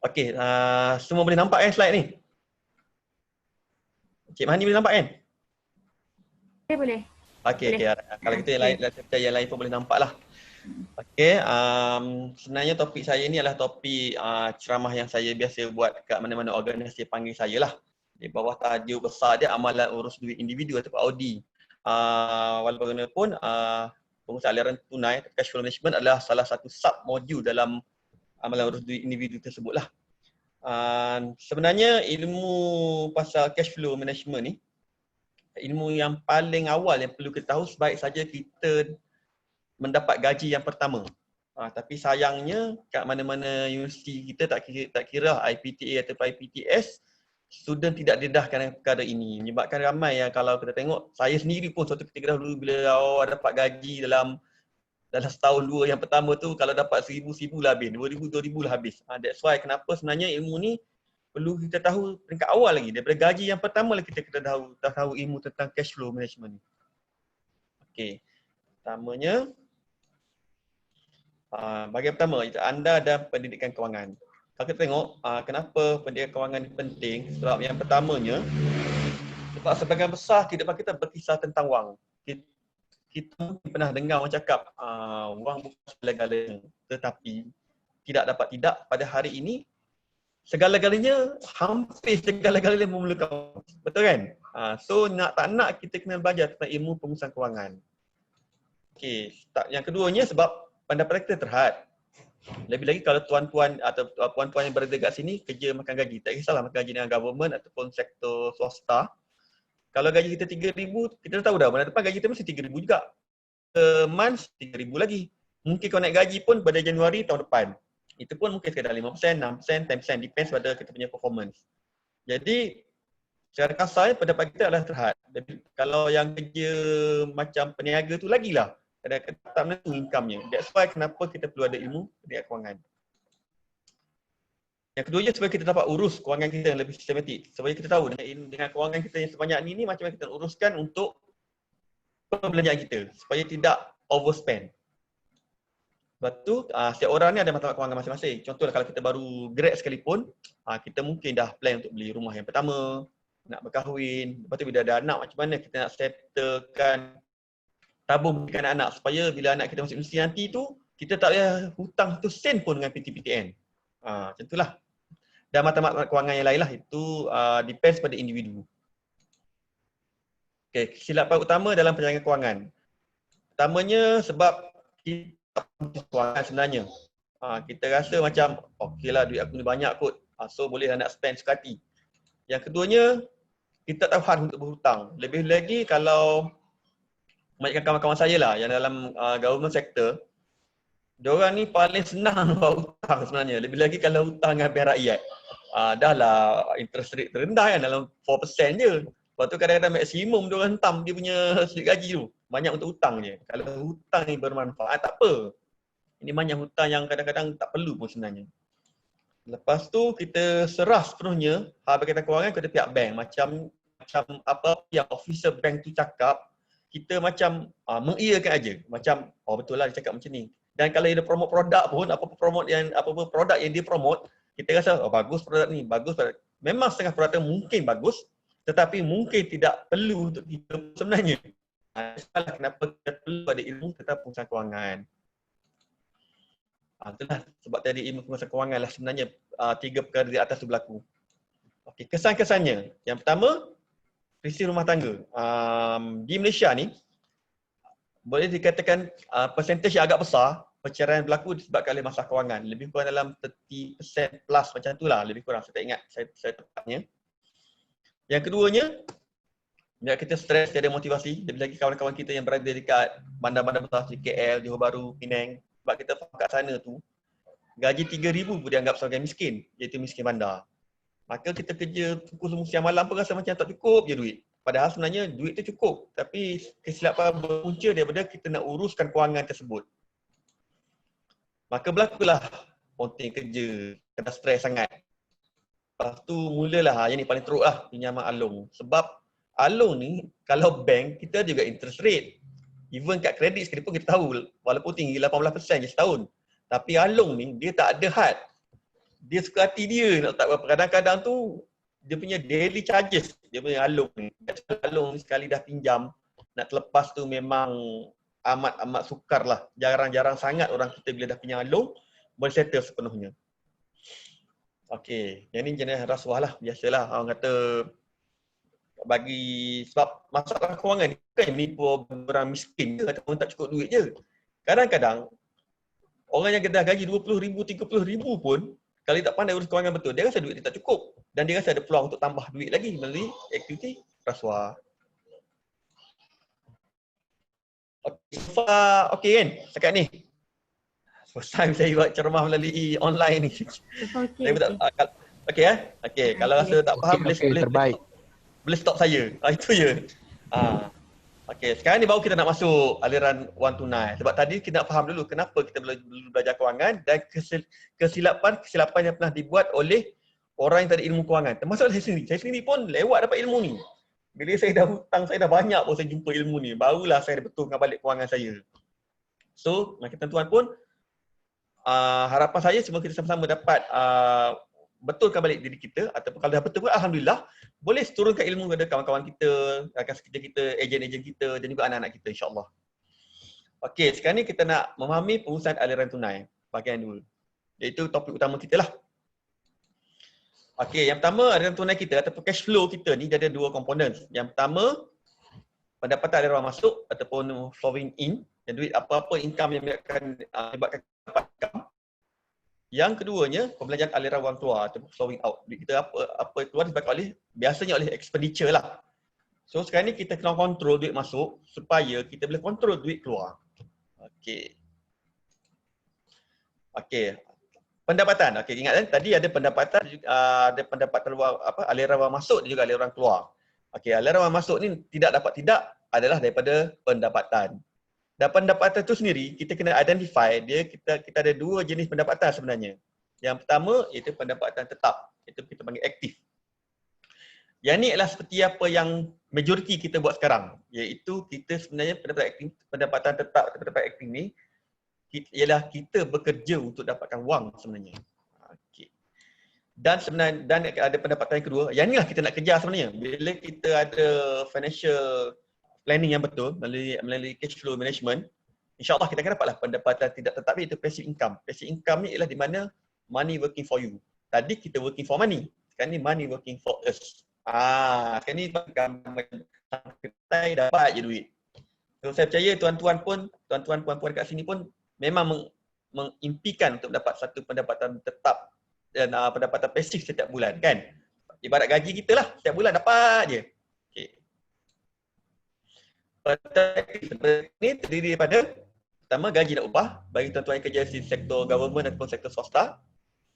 Okey, semua boleh nampak slide ni? Cik Mahani boleh nampak kan? Boleh. Okey, Boleh. kalau kita yang lain, yang lain pun boleh nampak lah. Okey, sebenarnya topik saya ni adalah topik ceramah yang saya biasa buat kat mana-mana organisasi panggil saya lah. Di bawah tajuk besar dia amalan urus duit individu ataupun Audi. Walaupun bagaimanapun, pengurusan aliran tunai, cash flow management adalah salah satu sub modul dalam amalan urus duit individu tersebut lah. Sebenarnya ilmu pasal cash flow management ni, ilmu yang paling awal yang perlu kita tahu sebaik saja kita mendapat gaji yang pertama. Tapi sayangnya kat mana-mana universiti kita tak kira IPTA atau IPTS, student tidak didedahkan perkara ini. Menyebabkan ramai yang kalau kita tengok, saya sendiri pun suatu ketika dahulu bila awal dapat gaji dalam setahun dua yang pertama tu, kalau dapat 1000 lah habis, 2000 lah habis. That's why kenapa sebenarnya ilmu ni perlu kita tahu peringkat awal lagi. Daripada gaji yang pertama lah kita tahu ilmu tentang cash flow management ni. Okey. Pertamanya, bahagian pertama, anda dan pendidikan kewangan. Kalau kita tengok, kenapa pendidikan kewangan ini penting? Sebab yang pertamanya, sebab sebagian besar kehidupan kita berkisar tentang wang. Kita mungkin pernah dengar orang cakap, wang bukan segala-galanya. Tetapi, tidak dapat tidak, pada hari ini, segala-galanya, hampir segala-galanya memerlukan wang. Betul kan? So, nak tak nak kita kena belajar tentang ilmu pengurusan kewangan. Okey, yang keduanya sebab pendapatan kita terhad. Lebih lagi kalau tuan-tuan atau puan-puan yang berada kat sini kerja makan gaji. Tak kisahlah makan gaji dengan government ataupun sektor swasta. Kalau gaji kita 3,000, kita dah tahu dah bulan depan gaji kita mesti 3,000 juga. Month 3,000 lagi. Mungkin kau naik gaji pun pada Januari tahun depan. Itu pun mungkin sekadar 5%, 6%, 10%. Depends pada kita punya performance. Jadi, secara kasar pendapat kita adalah terhad. Kalau yang kerja macam peniaga tu lagilah. Kadang-kadang tak menentu income-nya. That's why kenapa kita perlu ada ilmu pendidikan kewangan. Yang keduanya supaya kita dapat urus kewangan kita yang lebih sistematik. Supaya kita tahu dengan kewangan kita yang sebanyak ni macam mana kita uruskan untuk perbelanjaan kita. Supaya tidak overspend. Lepas tu, setiap orang ni ada matlamat kewangan masing-masing. Contohlah kalau kita baru grad sekalipun, kita mungkin dah plan untuk beli rumah yang pertama, nak berkahwin. Lepas tu bila ada anak, macam mana kita nak settlekan tabung berikan anak supaya bila anak kita masuk universiti nanti tu kita tak payah hutang satu sen pun dengan PTPTN. Macam itulah. Dan matlamat kewangan yang lain lah itu depends pada individu. Okay, kesilapan utama dalam penjagaan kewangan. Pertamanya sebab kita kewangan sebenarnya. Kita rasa macam okeylah duit aku ni banyak kot. So bolehlah nak spend suka hati. Yang keduanya kita tak tahu hard untuk berhutang. Lebih lagi kalau kebanyakan kawan-kawan saya lah yang dalam government sector, diorang ni paling senang buat hutang sebenarnya. Lebih lagi kalau hutang dengan pihak rakyat. Dah lah interest rate terendah kan dalam 4% je. Lepas tu kadang-kadang maksimum diorang hentam dia punya slip gaji tu. Banyak untuk hutang je. Kalau hutang ni bermanfaat tak apa. Ini banyak hutang yang kadang-kadang tak perlu pun sebenarnya. Lepas tu kita serah sepenuhnya hal berkaitan kewangan kepada pihak bank. Macam apa yang officer bank tu cakap, kita macam mengiyakan aja. Macam betul lah dia cakap macam ni. Dan kalau dia promote produk pun, apa-apa produk yang dia promote, kita rasa bagus produk ni, bagus produk. Memang setengah produk mungkin bagus, tetapi mungkin tidak perlu untuk kita sebenarnya. Itulah kenapa kita perlu ada ilmu tentang pengurusan kewangan. Itulah sebab tadi ilmu pengurusan kewangan lah sebenarnya 3 perkara di atas tu berlaku. Okey, kesan-kesannya. Yang pertama, krisis rumah tangga. Di Malaysia ni, boleh dikatakan percentage yang agak besar perceraian berlaku disebabkan oleh masalah kewangan. Lebih kurang dalam 30% plus macam tu lah. Lebih kurang, saya tak ingat saya tepatnya. Yang keduanya, bila kita stres, tiada motivasi. Lebih lagi kawan-kawan kita yang berada dekat bandar-bandar besar seperti KL, Johor Bahru, Penang. Sebab kita faham kat sana tu, gaji 3,000 pun dianggap sebagai miskin, iaitu miskin bandar. Maka kita kerja pukul semua siang malam pun rasa macam tak cukup je duit. Padahal sebenarnya duit tu cukup. Tapi kesilapan berpunca daripada kita nak uruskan kewangan tersebut. Maka berlakulah ponting kerja, kena stres sangat. Lepas tu mulalah, yang ni paling teruk lah, pinjaman alung. Sebab alung ni, kalau bank, kita juga interest rate. Even kat kredit sekalipun kita tahu, walaupun tinggi 18% je setahun. Tapi alung ni, dia tak ada had. dia suka hati dia nak letak berapa. Kadang-kadang tu dia punya daily charges, dia punya alung ni. Alung ni sekali dah pinjam, nak terlepas tu memang amat sukar lah. Jarang-jarang sangat orang kita bila dah pinjam alung, boleh settle sepenuhnya. Okey, yang ni jenis rasuah lah. Biasalah orang kata bagi sebab masalah kewangan ni bukan menipu orang miskin je ataupun tak cukup duit je. Kadang-kadang orang yang dah gaji RM20,000, RM30,000 pun kalau dia tak pandai urus kewangan betul, dia rasa duit dia tak cukup dan dia rasa ada peluang untuk tambah duit lagi melalui aktiviti rasuah. Okey, so far okey kan setakat ni? First time saya buat ceramah melalui online ni. Okey. Saya tak okey okey, kalau rasa tak faham boleh terbaik. boleh stop saya. Itu je. Okey, sekarang ni baru kita nak masuk aliran wang tunai. Sebab tadi kita nak faham dulu kenapa kita belajar kewangan dan kesilapan yang pernah dibuat oleh orang yang tak ada ilmu kewangan. Termasuk saya sendiri. Saya sendiri pun lewat dapat ilmu ni. Bila saya dah hutang, saya dah banyak pun saya jumpa ilmu ni. Barulah saya betulkan balik kewangan saya. So, macam tuan-tuan pun, harapan saya semua kita sama-sama dapat betulkan balik diri kita ataupun kalau dah betul pun alhamdulillah boleh turunkan ilmu kepada kawan-kawan kita, rakan sekerja kita, ejen-ejen kita dan juga anak-anak kita insya-Allah. Okey, sekarang ni kita nak memahami pengurusan aliran tunai bahagian 2. Iaitu topik utama kita lah. Okey, yang pertama aliran tunai kita ataupun cash flow kita ni dia ada 2 komponen. Yang pertama pendapatan aliran masuk ataupun flowing in, yang duit apa-apa income yang akan menyebabkan income. Yang keduanya, pembelanjaan aliran wang keluar ataupun flowing out. Duit kita apa keluar disebabkan biasanya oleh expenditure lah. So sekarang ni kita kena kontrol duit masuk supaya kita boleh kontrol duit keluar. Okey. Okey. Pendapatan. Okey, ingat kan tadi ada pendapatan luar aliran wang masuk dan juga aliran keluar. Okey, aliran wang masuk ni tidak adalah daripada pendapatan. Dan pendapatan itu sendiri kita kena identify dia, kita ada 2 jenis pendapatan sebenarnya. Yang pertama iaitu pendapatan tetap, itu kita panggil aktif. Yang ni adalah seperti apa yang majoriti kita buat sekarang, iaitu kita sebenarnya pendapatan tetap atau pendapatan aktif ni ialah kita bekerja untuk dapatkan wang sebenarnya. Okey. Dan ada pendapatan yang kedua, yang inilah kita nak kejar sebenarnya. Bila kita ada financial planning yang betul melalui cash flow management, insya-Allah kita akan dapatlah pendapatan tidak tetap iaitu passive income. Passive income ni ialah di mana money working for you. Tadi kita working for money, sekarang ni money working for us. Sekarang ni kita dapat je duit. So saya percaya tuan-tuan puan-puan dekat sini pun memang mengimpikan untuk dapat satu pendapatan tetap dan pendapatan pasif setiap bulan kan. Ibarat gaji kita lah, setiap bulan dapat je. Pendapatan ini terdiri daripada pertama gaji dan upah bagi tuan-tuan yang kerja di sektor government ataupun sektor swasta.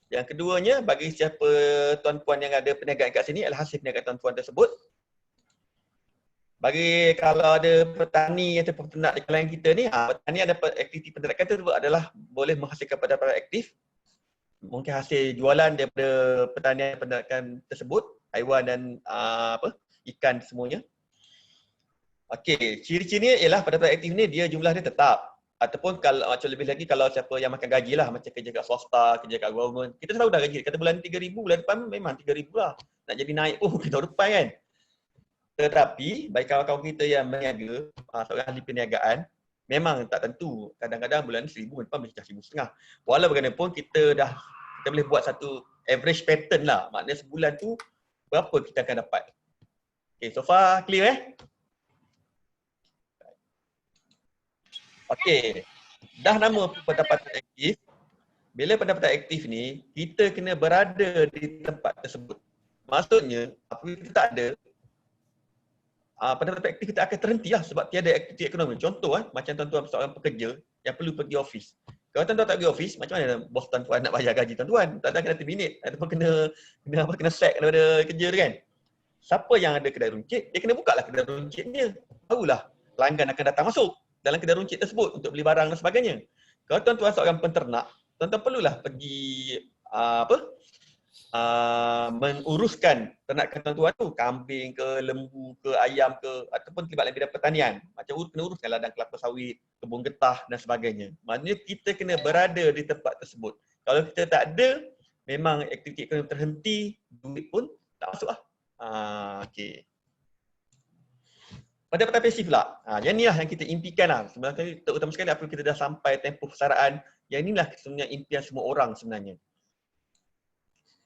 Yang keduanya bagi siapa tuan-puan yang ada perniagaan kat sini adalah hasil perniagaan tuan-tuan tersebut. Bagi kalau ada petani atau peternak di kalangan kita ni, petani ada aktiviti peternakan tersebut adalah boleh menghasilkan pendapatan aktif. Mungkin hasil jualan daripada pertanian peternakan tersebut, haiwan dan ikan semuanya. Okey, ciri-cirinya ialah pendapatan aktif ni dia jumlah dia tetap. Ataupun kalau macam lebih lagi kalau siapa yang makan gaji lah, macam kerja kat swasta, kerja kat government. Kita tahu dah gaji, kata bulan 3,000, bulan depan memang 3,000 lah. Nak jadi naik pun mungkin tahun depan kan. Tetapi bagi kawan-kawan kita yang berniaga, seorang ahli perniagaan, memang tak tentu. Kadang-kadang bulan ni 1,000, depan boleh 1,500. Walau bagaimanapun kita boleh buat satu average pattern lah. Maknanya sebulan tu berapa kita akan dapat. Okay, so far clear Okey, dah nama pendapatan aktif. Bila pendapatan aktif ni, kita kena berada di tempat tersebut. Maksudnya, apabila kita tak ada, pendapatan aktif kita akan terhenti lah sebab tiada aktiviti ekonomi. Contoh macam tuan-tuan seorang pekerja yang perlu pergi office. Kalau tuan-tuan tak pergi office, macam mana bos tuan-tuan nak bayar gaji tuan-tuan? Tuan-tuan kena terminate ataupun kena sack daripada kerja tu kan. Siapa yang ada kedai runcit, dia kena buka lah kedai runcitnya. Barulah pelanggan akan datang masuk dalam kedai runcit tersebut untuk beli barang dan sebagainya. Kalau tuan-tuan seorang penternak, tuan-tuan perlulah pergi menguruskan ternakan tuan-tuan tu, kambing ke, lembu ke, ayam ke, ataupun terlibat dalam bidang pertanian. Macam kena uruskan ladang kelapa sawit, kebun getah dan sebagainya. Maknanya kita kena berada di tempat tersebut. Kalau kita tak ada, memang aktiviti ekonomi terhenti, duit pun tak masuk lah. Okey. Pendapatan pasif pula. Yang inilah yang kita impikan lah. Sebenarnya terutama sekali apabila kita dah sampai tempoh persaraan, yang inilah sebenarnya impian semua orang sebenarnya.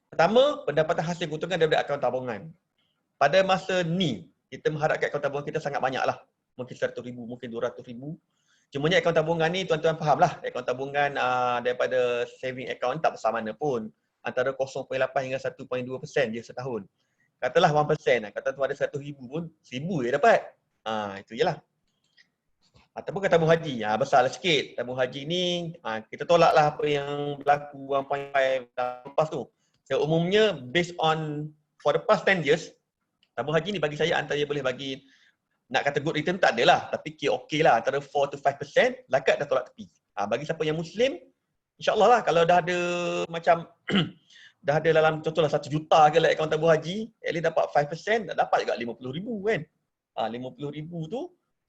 Pertama, pendapatan hasil keuntungan daripada akaun tabungan. Pada masa ni, kita mengharapkan akaun tabungan kita sangat banyak lah. Mungkin 100,000, mungkin 200,000. Cumanya akaun tabungan ni tuan-tuan faham lah. Akaun tabungan daripada saving account tak besar mana pun. Antara 0.8 hingga 1.2% je setahun. Katalah 1%, kata tu ada 100,000 pun, 1,000 je dapat. Itu je lah. Ataupun tabung haji, besarlah sikit. Tabung haji ni, kita tolaklah apa yang berlaku 1.5 lepas tu. So, umumnya, based on, for the past 10 years, tabung haji ni bagi saya antara boleh bagi, nak kata good return tak adalah, tapi okey lah, antara 4 to 5%, lakat dah tolak tepi. Bagi siapa yang Muslim, insyaAllah lah, kalau dah ada macam, dah ada dalam contohlah 1 juta ke lah akaun tabung haji, at least dapat 5%, dah dapat juga 50,000 kan. 50,000 tu,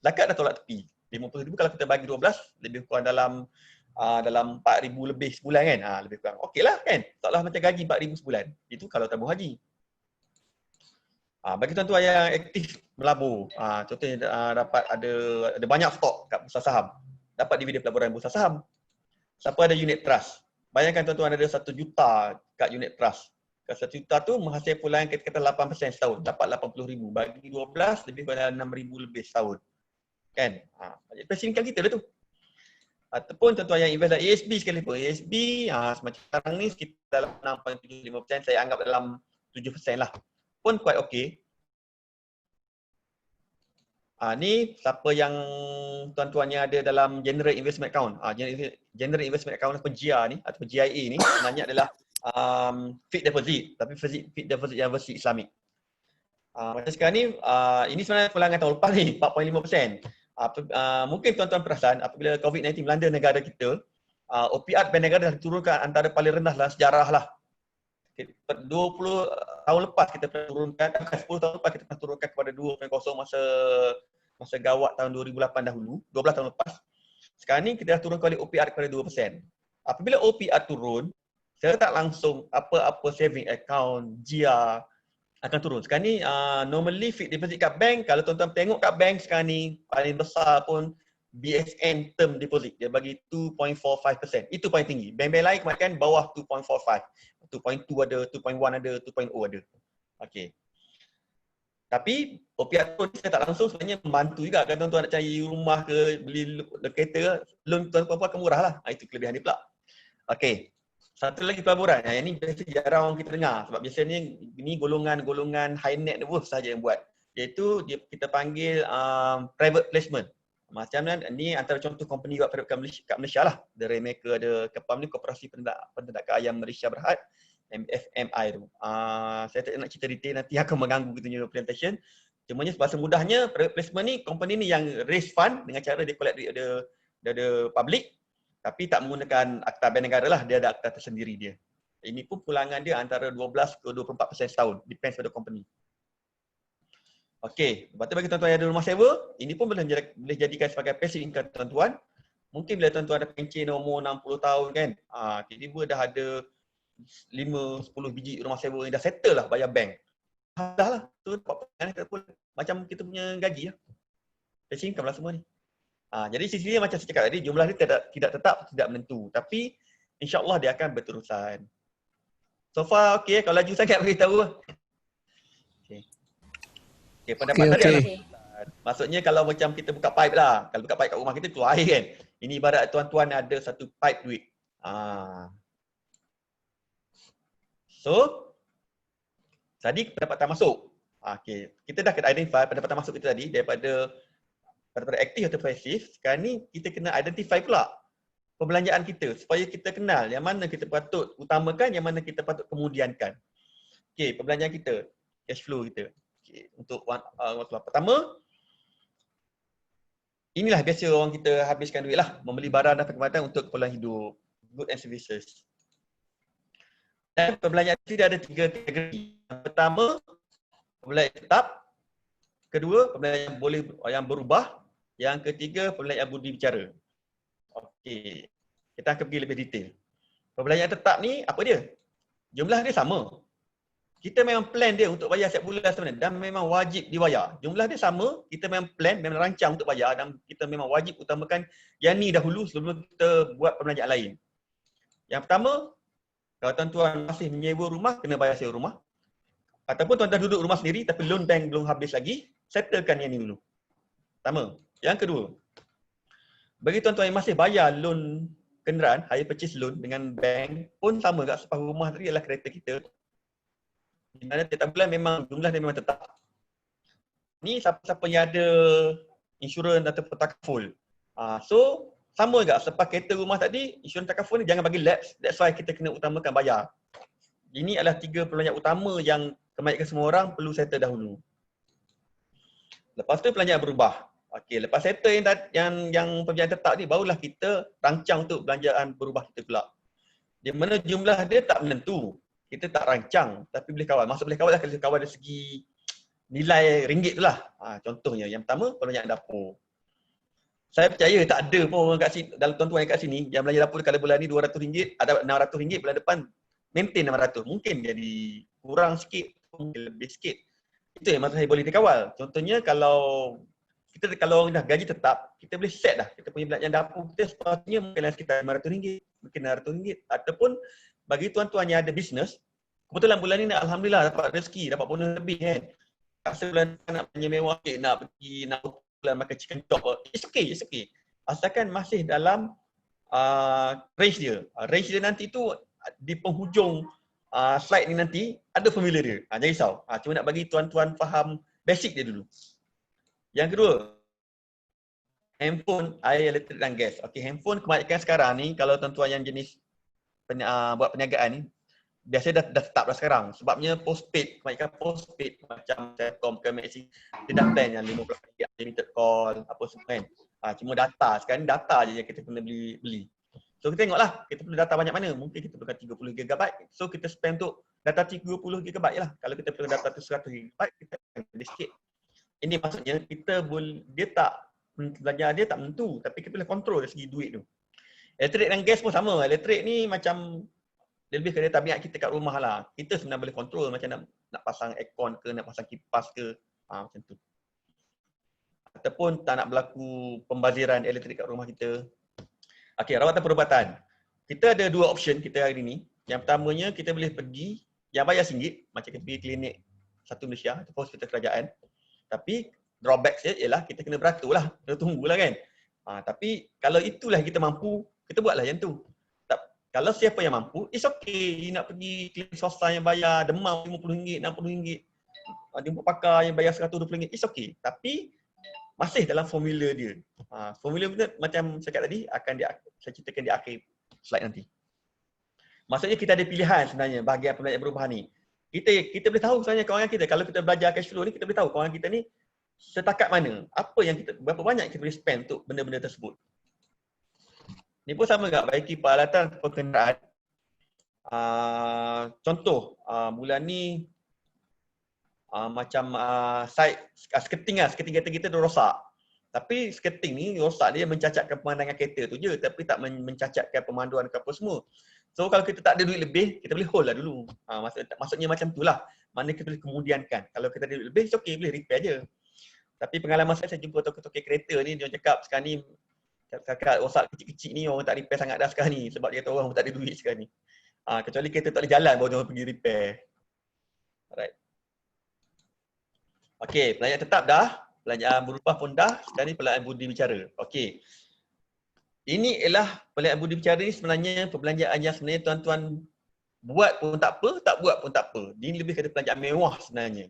lakat dah tolak tepi. 50,000 kalau kita bagi 12, lebih kurang dalam 4,000 lebih sebulan kan. Lebih kurang. Okey lah kan. Taklah macam gaji 4,000 sebulan. Itu kalau tabung haji. Bagi tuan-tuan yang aktif melabur, contohnya dapat ada banyak stok kat bursa saham. Dapat dividen pelaburan bursa saham. Siapa ada unit trust? Bayangkan tuan-tuan ada 1 juta kat unit trust. Kat 1 juta tu menghasilkan pulangan kata 8% setahun. Dapat 80,000. Bagi 12, lebih kurang 6,000 lebih setahun. Kan? Pasif income kita dah tu. Ataupun tuan-tuan yang invest dalam ASB sekalipun. ASB semacam sekarang ni sekitar dalam 6.75%, saya anggap dalam 7% lah. Pun quite okay. Ni siapa yang tuan-tuan yang ada dalam General Investment Account. General Investment Account atau GIA ni, atau GIA ni sebenarnya adalah fixed deposit. Tapi fixed deposit yang versi Islamik. Macam sekarang ni, ini sebenarnya pulangan tahun lepas ni, 4.5%. Mungkin tuan-tuan perasan apabila COVID-19 melanda negara kita, OPR bank negara dah diturunkan antara paling rendah dalam sejarah lah. 20 tahun lepas kita pernah turunkan, 10 tahun lepas kita pernah turunkan kepada 2.0 masa gawat tahun 2008 dahulu, 12 tahun lepas. Sekarang ni kita dah turun kembali OPR kepada 2%. Apabila OPR turun, secara tak langsung apa-apa saving account, GIA akan turun. Sekarang ni normally fixed deposit kat bank, kalau tuan-tuan tengok kat bank sekarang ni paling besar pun BSN term deposit, dia bagi 2.45%. Itu paling tinggi. Bank-bank lain kemarin bawah 2.45. 2.2 ada, 2.1 ada, 2.0 ada. Okey. Tapi OPR tu saya tak langsung sebenarnya membantu juga kalau tuan-tuan nak cari rumah ke, beli kereta, loan tuan-tuan pun akan murah lah. Itu kelebihan dia pula. Okey. Satu lagi pelaburan. Yang ini biasa jarang kita dengar sebab biasanya ini golongan-golongan high net worth saja yang buat. Iaitu kita panggil private placement. Macam ni antara contoh company buat private kat Malaysia lah. Dari mereka ada KEPAM ni, Koperasi Penternakan Ayam Malaysia Berhad, MFMI tu. Saya tak nak cerita detail, nanti akan mengganggu kita punya presentation. Cumanya bahasa mudahnya private placement ni company ni yang raise fund dengan cara dia collect duit ada public. Tapi tak menggunakan akta bank negara lah, dia ada akta tersendiri dia. Ini pun pulangan dia antara 12 ke 24% setahun, depends pada company. Okey, lepas tu bagi tuan-tuan yang ada rumah sewa, ini pun boleh jadikan sebagai passive income tuan-tuan. Mungkin bila tuan-tuan ada pencen umur 60 tahun kan, tiba-tiba dah ada 5-10 biji rumah sewa yang dah settle lah bayar bank. Dah lah, tu dapat pulangan macam kita punya gaji lah. Passive income lah semua ni. Jadi sisi dia macam saya cakap tadi, jumlah dia tidak tetap, tidak menentu. Tapi insya-Allah dia akan berterusan. So far okey, kalau laju sangat beritahu. Okey, pendapat tadi adalah maksudnya kalau macam kita buka pipe lah. Kalau buka pipe kat rumah kita keluar air kan. Ini ibarat tuan-tuan ada satu pipe duit. So tadi pendapatan masuk. Okey, kita dah identify pendapatan masuk kita tadi daripada aktif atau pasif. Sekarang ni kita kena identify pula perbelanjaan kita supaya kita kenal yang mana kita patut utamakan, yang mana kita patut kemudiankan. Okey, perbelanjaan kita, cash flow kita. Okey, untuk pertama, inilah biasa orang kita habiskan duit lah, membeli barang dan perkhidmatan untuk keperluan hidup, goods and services. Dan perbelanjaan kita ada 3 kategori. Yang pertama, perbelanjaan tetap. Kedua, perbelanjaan yang berubah. Yang ketiga, perbelanjaan budi bicara. Okey. Kita akan pergi lebih detail. Perbelanjaan tetap ni apa dia? jumlah dia sama. Kita memang plan dia untuk bayar setiap bulan sebenarnya dan memang wajib dibayar. Jumlah dia sama, kita memang plan, memang rancang untuk bayar dan kita memang wajib utamakan yang ni dahulu sebelum kita buat perbelanjaan lain. Yang pertama, kalau tuan-tuan masih menyewa rumah, kena bayar sewa rumah. Ataupun tuan-tuan duduk rumah sendiri tapi loan bank belum habis lagi, settlekan yang ni dulu. Pertama. Yang kedua, bagi tuan-tuan yang masih bayar loan kenderaan, hire purchase loan dengan bank pun sama juga separuh rumah tadi adalah kereta kita. Di mana setiap bulan memang jumlah dia memang tetap. Ni siapa-siapa yang ada insurans ataupun takaful. So sama juga selepas kereta rumah tadi, insurans takaful ni jangan bagi lapse. That's why kita kena utamakan bayar. Ini adalah 3 perbelanjaan utama yang kebanyakan semua orang perlu settle dahulu. Lepas tu perbelanjaan berubah. Okey, lepas settle yang perbelanjaan tetap ni, barulah kita rancang untuk belanjaan berubah kita pula. Di mana jumlah dia tak menentu. Kita tak rancang tapi boleh kawal. Maksud boleh kawal lah kalau kawal dari segi nilai ringgit tu lah. Contohnya yang pertama perbelanjaan dapur. Saya percaya tak ada pun orang kat sini, dalam tuan-tuan yang kat sini yang belanja dapur kalau bulan ni RM200, ada RM600, bulan depan maintain RM600. Mungkin jadi kurang sikit, mungkin lebih sikit. Itu yang maksud saya boleh dikawal. Contohnya kalau dah gaji tetap, kita boleh set dah kita punya belanjaan dapur kita sepatutnya mungkin sekitar RM500, mungkin RM600 ataupun bagi tuan-tuan yang ada bisnes, kebetulan bulan ni alhamdulillah dapat rezeki, dapat bonus lebih kan. Rasa bulan nak belanja mewah, nak pergi nak bulan makan chicken chop, it's okay. Asalkan masih dalam range dia. Range dia nanti tu di penghujung slide ni nanti ada formula dia. Jangan risau. Cuma nak bagi tuan-tuan faham basic dia dulu. Yang kedua, handphone, air, elektrik dan gas. Okey, handphone kebanyakan sekarang ni kalau tuan-tuan yang jenis buat perniagaan ni biasanya dah tetap dah sekarang. Sebabnya postpaid, kebanyakan postpaid macam Telkom ke Maxi, dia dah plan yang 50 ringgit limited call apa semua kan. Cuma data, sekarang ni data je yang kita kena beli. So kita tengoklah, kita perlu data banyak mana. Mungkin kita perlukan 30 GB. So kita spend untuk data 30 GB je lah. Kalau kita perlu data 100 GB, kita beli sikit. Ini maksudnya kita dia tak belajar dia tak menentu, tapi kita boleh kontrol dari segi duit tu. Elektrik dan gas pun sama. Elektrik ni macam dia lebih kepada tabiat kita kat rumah lah. Kita sebenarnya boleh kontrol macam nak pasang aircon ke, nak pasang kipas ke, macam tu. Ataupun tak nak berlaku pembaziran elektrik kat rumah kita. Okey, rawatan perubatan. Kita ada 2 option kita hari ni. Yang pertamanya kita boleh pergi yang bayar RM1, macam kita pergi klinik Satu Malaysia atau hospital kerajaan. Tapi drawback dia ialah kita kena beratur lah, kena tunggulah kan. Tapi kalau itulah kita mampu, kita buatlah yang tu. Kalau siapa yang mampu, it's okay. Nak pergi klinik swasta yang bayar demam RM50, RM60, jumpa pakar yang bayar RM120, it's okay. Tapi masih dalam formula dia. Formula dia macam saya kata tadi, saya ceritakan di akhir slide nanti. Maksudnya kita ada pilihan sebenarnya bahagian perbelanjaan berubah ni. Kita boleh tahu sebenarnya kawan kita, kalau kita belajar cash flow ni, kita boleh tahu kawan kita ni setakat mana, berapa banyak kita boleh spend untuk benda-benda tersebut. Ni pun sama juga bagi peralatan kenderaan. Contoh, bulan ni macam sketing kereta kita dah rosak. Tapi sketing ni rosak dia mencacatkan pemandangan kereta tu je, tapi tak mencacatkan pemanduan ke apa semua. So kalau kita tak ada duit lebih, kita boleh hold lah dulu. Maksudnya macam tu lah. Mana kita boleh kemudiankan. Kalau kita ada duit lebih, it's okay, boleh repair je. Tapi pengalaman saya jumpa toke-toke kereta ni, dia cakap sekarang ni kakak rosak kecil-kecil ni orang tak repair sangat dah sekarang ni. Sebab dia kata orang tak ada duit sekarang ni. Kecuali kereta tak boleh jalan baru dia pergi repair. Alright. Okey, perbelanjaan tetap dah. Perbelanjaan berubah pun dah. Sekarang ni perbelanjaan budi bicara. Okey. Ini ialah perbelanjaan budi bicara ni sebenarnya perbelanjaan yang sebenarnya tuan-tuan buat pun tak apa, tak buat pun tak apa. Ini lebih kepada perbelanjaan mewah sebenarnya.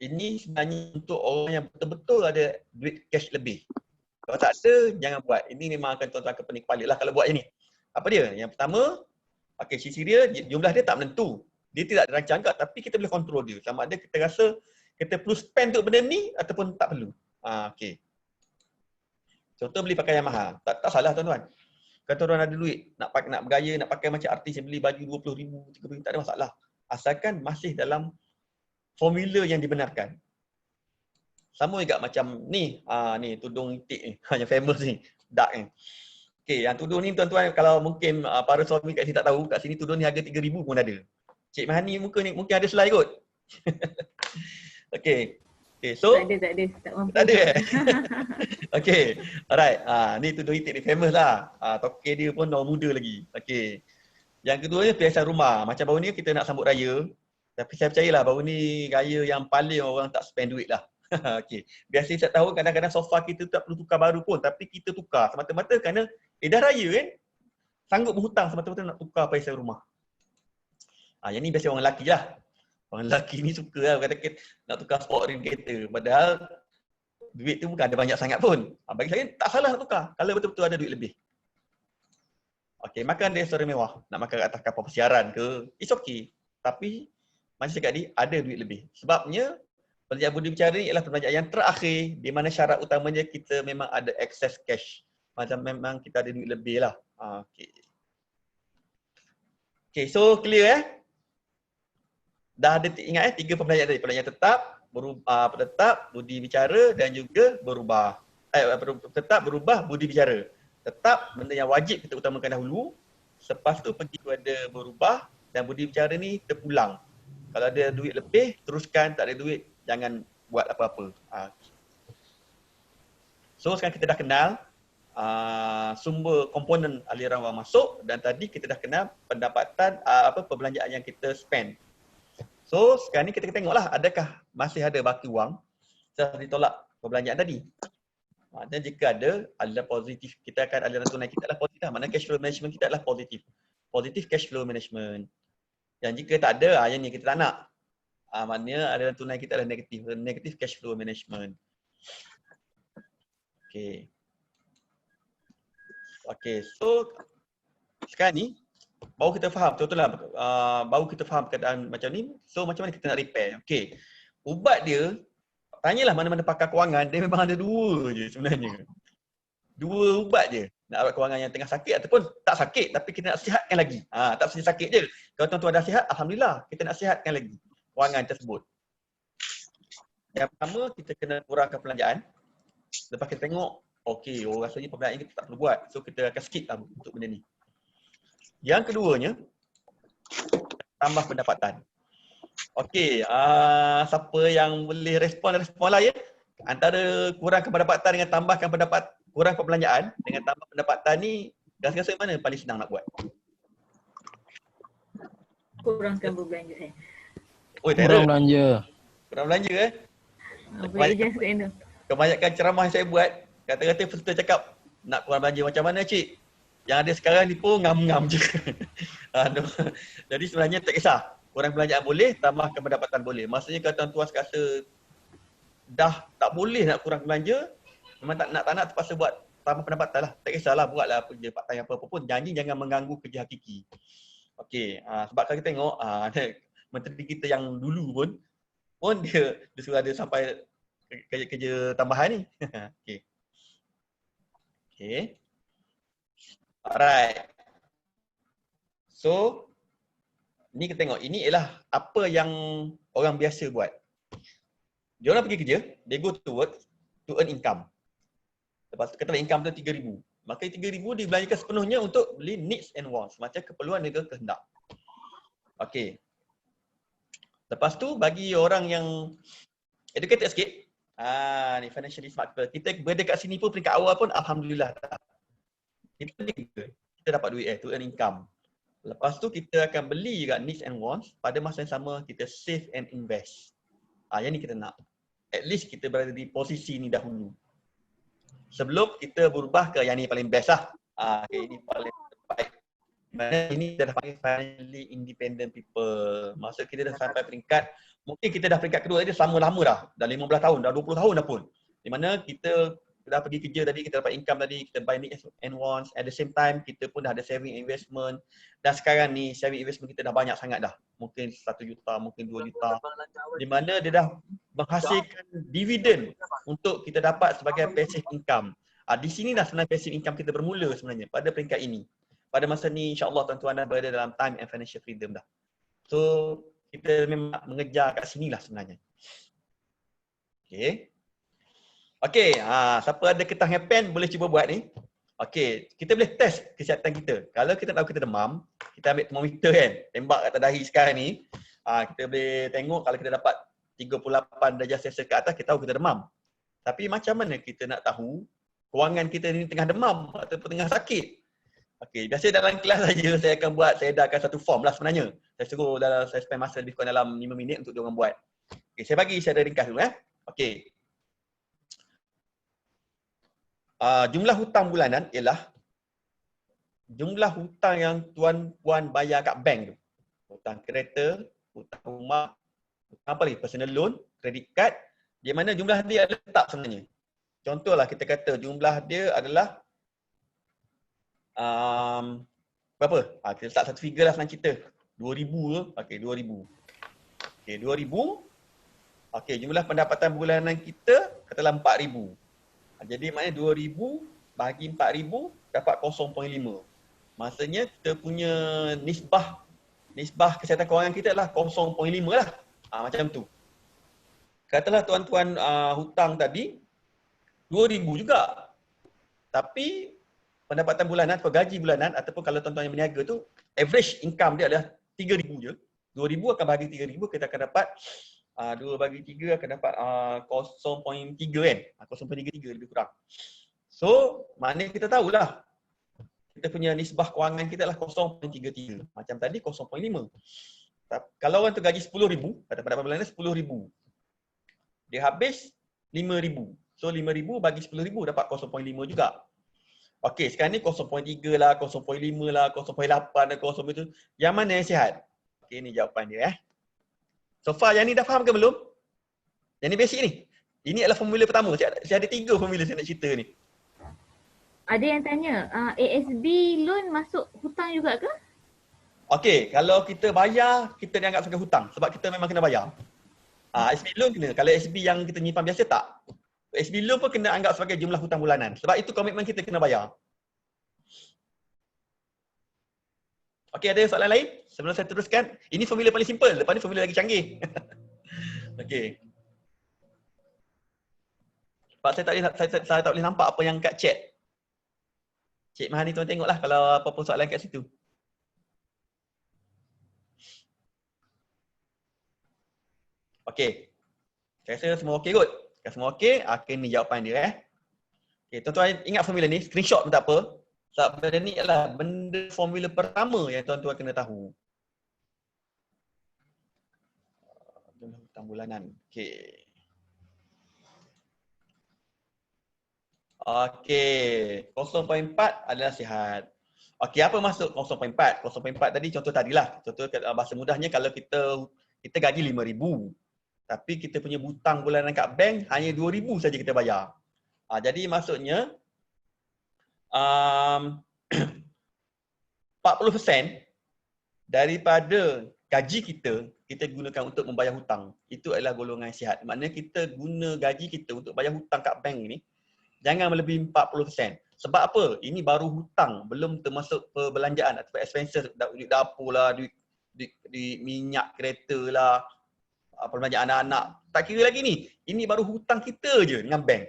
Ini sebenarnya untuk orang yang betul-betul ada duit cash lebih. Kalau tak ada, jangan buat. Ini memang akan tuan-tuan akan pening kepala lah kalau buat ini. Apa dia? Yang pertama, sisi dia, jumlah dia tak menentu. Dia tidak dirancangkan tapi kita boleh kontrol dia. Sama ada kita rasa kita perlu spend untuk benda ni ataupun tak perlu. Okey. Contoh beli pakaian mahal. Tak salah tuan-tuan. Kalau tuan-tuan ada duit, nak bergaya, nak pakai macam artis yang beli baju RM20,000, RM30,000, tak ada masalah. Asalkan masih dalam formula yang dibenarkan. Sama juga macam ni, ni tudung itik ni, yang famous ni, dark ni. Okey, yang tudung ni tuan-tuan kalau mungkin para suami kat sini tak tahu, kat sini tudung ni harga 3,000 pun ada. Cik Mahani muka ni mungkin ada slide kot. Okey. Okey, so Tak ada. Tak mampu. tak ada eh? Okey. Alright. Ni tudung itik ni famous lah. Toke dia pun orang muda lagi. Okey. Yang kedua ni perhiasan rumah. Macam baru ni kita nak sambut raya. Tapi saya percayalah baru ni raya yang paling orang tak spend duit lah. Okey. Biasa saya tahu kadang-kadang sofa kita tak perlu tukar baru pun, tapi kita tukar semata-mata kerana dah raya kan. Sanggup berhutang semata-mata nak tukar perhiasan rumah. Yang ni biasa orang lelaki lah. Orang lelaki ni suka lah kata nak tukar sport rim kereta. Padahal duit tu bukan ada banyak sangat pun. Bagi saya tak salah nak tukar kalau betul-betul ada duit lebih. Okey, makan di restoran mewah. Nak makan kat atas kapal persiaran ke, it's okay. Tapi macam cakap tadi, ada duit lebih. Sebabnya perbelanjaan budi bicara ni ialah perbelanjaan yang terakhir di mana syarat utamanya kita memang ada excess cash. Macam memang kita ada duit lebih lah. Okey. Okey, so clear Dah ada ingat 3 perbelanjaan tadi. Perbelanjaan tetap, budi bicara dan juga berubah. Tetap, berubah, budi bicara. Tetap benda yang wajib kita utamakan dahulu. Lepas tu pergi kepada berubah dan budi bicara ni terpulang. Kalau ada duit lebih, teruskan. Tak ada duit, jangan buat apa-apa. So sekarang kita dah kenal sumber komponen aliran wang masuk dan tadi kita dah kenal pendapatan perbelanjaan yang kita spend. So sekarang ni kita tengoklah adakah masih ada baki wang setelah ditolak perbelanjaan tadi. Dan jika ada aliran positif, kita akan aliran tunai kita adalah positif. Maknanya cash flow management kita adalah positif. Positif cash flow management. Dan jika tak ada, yang ni kita tak nak. Maknanya aliran tunai kita adalah negatif. Negatif cash flow management. Okay. Okay, so sekarang ni baru kita faham, betul-betul lah, baru kita faham keadaan macam ni. So macam mana kita nak repair? Okay, ubat dia, tanyalah mana-mana pakar kewangan, dia memang ada 2 je sebenarnya. 2 ubat je. Nak rawat kewangan yang tengah sakit ataupun tak sakit tapi kita nak sihatkan lagi. Tak saja sakit je. Kalau tuan-tuan dah sihat, Alhamdulillah, kita nak sihatkan lagi kewangan tersebut. Yang pertama, kita kena kurangkan perbelanjaan. Lepas kita tengok, okey, rasanya perbelanjaan kita tak perlu buat. So kita akan skip lah untuk benda ni. Yang keduanya, tambah pendapatan. Okey, siapa yang boleh respon lah ya. Antara kurangkan pendapatan dengan tambahkan kurang perbelanjaan dengan tambah pendapatan ni, rasa-rasa mana paling senang nak buat? Kurangkan berbelanja. Kurang belanja. Kurang belanja Boleh je kat Kebanyakan ceramah yang saya buat, kata-kata peserta cakap, nak kurang belanja macam mana cik? Yang ada sekarang ni pun ngam-ngam je. Jadi sebenarnya tak kisah. Kurang belanjaan boleh, tambahkan pendapatan boleh. Maksudnya kalau tuan-tuan rasa dah tak boleh nak kurang belanja, memang tak nak terpaksa buat tambah pendapatan lah. Tak kisahlah, buatlah kerja part time apa-apa pun. Jangan mengganggu kerja hakiki. Okey, sebab kalau kita tengok menteri kita yang dulu pun dia sudah ada sampai kerja tambahan ni. Okey. Okey. Alright. So, ni kita tengok. Ini ialah apa yang orang biasa buat. Dia orang pergi kerja, they go to work to earn income. Lepas tu katalah income tu 3,000. Maka 3,000 dibelanjakan sepenuhnya untuk beli needs and wants. Macam keperluan dan kehendak. Okey. Lepas tu bagi orang yang educated sikit, ni financially smart people. Kita berada kat sini pun peringkat awal pun Alhamdulillah. Kita dapat duit to earn income. Lepas tu kita akan beli kat needs and wants. Pada masa yang sama kita save and invest. Yang ni kita nak. At least kita berada di posisi ni dahulu. Sebelum kita berubah ke yang ni paling best lah. Ini paling baik. Ini dah panggil financially independent people. Maksud kita dah sampai peringkat, mungkin kita dah peringkat kedua dia selama lama dah. Dah 15 tahun, dah 20 tahun dah pun. Di mana kita dah pergi kerja tadi, kita dapat income tadi, kita buy needs and wants. At the same time, kita pun dah ada saving investment. Dan sekarang ni, saving investment kita dah banyak sangat dah. Mungkin 1 juta, mungkin 2 juta. Di mana dia dah menghasilkan dividen untuk kita dapat sebagai passive income. Di sini dah sebenarnya passive income kita bermula sebenarnya pada peringkat ini. Pada masa ni, insyaAllah tuan-tuan dah berada dalam time and financial freedom dah. So, kita memang mengejar kat sini lah sebenarnya. Okay. Okey, siapa ada ketahanan pen boleh cuba buat ni. Okey, kita boleh test kesihatan kita. Kalau kita tahu kita demam, kita ambil termometer kan, tembak kat dahi sekarang ni. Kita boleh tengok kalau kita dapat 38 darjah Celsius ke atas, kita tahu kita demam. Tapi macam mana kita nak tahu kewangan kita ni tengah demam ataupun tengah sakit? Okey, biasa dalam kelas saja saya akan saya edarkan satu form lah sebenarnya. Saya spend masa lebih kurang dalam 5 minit untuk diorang buat. Okey, saya bagi secara ringkas dulu Okey. Jumlah hutang bulanan ialah jumlah hutang yang tuan-puan bayar kat bank tu. Hutang kereta, hutang rumah, hutang apa lagi? Personal loan, credit card, di mana jumlah dia adalah tetap sebenarnya. Contohlah kita kata jumlah dia adalah berapa? Kita letak satu figure lah senang cerita. 2,000 ke? Okey, 2,000. Okey, 2,000. Okey, jumlah pendapatan bulanan kita katalah 4,000. Jadi maknanya 2,000 bahagi 4,000 dapat 0.5. Maksudnya kita punya nisbah kesihatan kewangan kita adalah 0.5 lah. Macam tu. Katalah tuan-tuan hutang tadi 2,000 juga. Tapi pendapatan bulanan atau gaji bulanan ataupun kalau tuan-tuan yang berniaga tu average income dia adalah 3,000 je. 2,000 akan bagi 3,000 kita akan dapat 2 bagi 3 akan dapat 0.3 kan. 0.33 lebih kurang. So, maknanya kita tahulah kita punya nisbah kewangan kita adalah 0.33. Macam tadi 0.5. Kalau orang tu gaji 10,000, pendapatan bulanan 10,000. Dia habis 5,000. So 5,000 bagi 10,000 dapat 0.5 juga. Okey, sekarang ni 0.3 lah, 0.5 lah, 0.8 lah, 0.7. Yang mana yang sihat? Okey, ni jawapan dia So far yang ni dah faham ke belum? Yang ni basic ni. Ini adalah formula pertama. Saya ada 3 formula saya nak cerita ni. Ada yang tanya, ASB loan masuk hutang juga ke? Okey, kalau kita bayar, kita dianggap sebagai hutang sebab kita memang kena bayar. ASB loan kena. Kalau ASB yang kita nyimpan biasa tak. ASB loan pun kena anggap sebagai jumlah hutang bulanan sebab itu komitmen kita kena bayar. Okey, ada soalan lain? Sebelum saya teruskan, ini formula paling simple. Lepas ni formula lagi canggih. Okey. Sebab saya tak boleh nampak apa yang kat chat. Cik Mahani tuan tengoklah kalau apa-apa soalan kat situ. Okey. Saya rasa semua okey kot. Kalau semua okey, ni jawapan dia Okey, tuan-tuan ingat formula ni, screenshot pun tak apa. Sebab benda ni adalah benda formula pertama yang tuan-tuan kena tahu. Jumlah hutang bulanan. Okey. Okey, 0.4 adalah sihat. Okey, apa maksud 0.4? 0.4 tadi contoh tadilah. Contoh bahasa mudahnya kalau kita gaji 5,000. Tapi kita punya hutang bulanan kat bank hanya 2,000 saja kita bayar. Jadi maksudnya 40% daripada gaji kita gunakan untuk membayar hutang. Itu adalah golongan sihat. Maknanya kita guna gaji kita untuk bayar hutang kat bank ni jangan melebihi 40%. Sebab apa? Ini baru hutang, belum termasuk perbelanjaan atau expenses, duit dapur lah, duit minyak kereta lah, perbelanjaan anak-anak. Tak kira lagi ni. Ini baru hutang kita je dengan bank.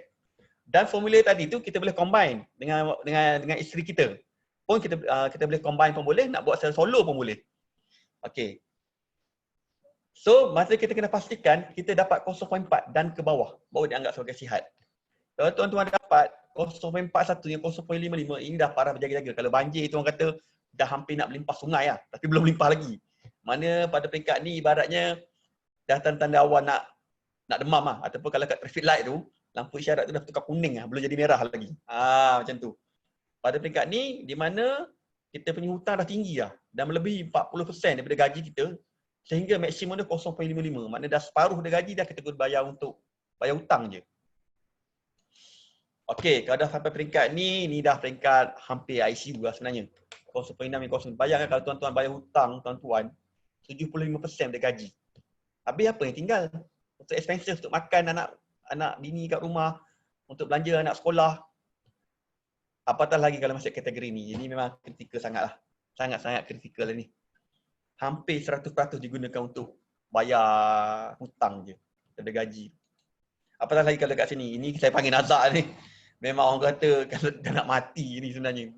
Dan formula tadi tu kita boleh combine dengan isteri kita. Pun kita boleh combine pun boleh, nak buat secara solo pun boleh. Okey. So, masa kita kena pastikan kita dapat 0.4 dan ke bawah baru dianggap sebagai sihat. Kalau tuan-tuan dapat 0.41 yang 0.55, ini dah parah berjaga-jaga. Kalau banjir tu orang kata dah hampir nak melimpah sungai lah, tapi belum melimpah lagi. Mana pada peringkat ni ibaratnya dah tanda-tanda awal nak demam lah. Ataupun kalau kat traffic light tu, lampu isyarat tu dah tukar kuning lah, belum jadi merah lagi. Macam tu. Pada peringkat ni, di mana kita punya hutang dah tinggi lah. Dah melebihi 40% daripada gaji kita, sehingga maksimum dia 0.55. Maknanya dah separuh dari gaji dah kita guna bayar untuk bayar hutang je. Okey, kalau dah sampai peringkat ni dah peringkat hampir ICU lah sebenarnya. 0.6 yang 0. Bayangkan kalau tuan-tuan bayar hutang, tuan-tuan, 75% dari gaji. Habis apa yang tinggal? Untuk expenses, untuk makan anak bini kat rumah, untuk belanja anak sekolah. Apatah lagi kalau masuk kategori ni. Ini memang kritikal sangatlah. Sangat-sangat kritikal ni. Hampir 100% digunakan untuk bayar hutang je dari gaji. Apatah lagi kalau kat sini. Ini saya panggil nazak ni. memang orang kata kalau dah nak mati ni sebenarnya.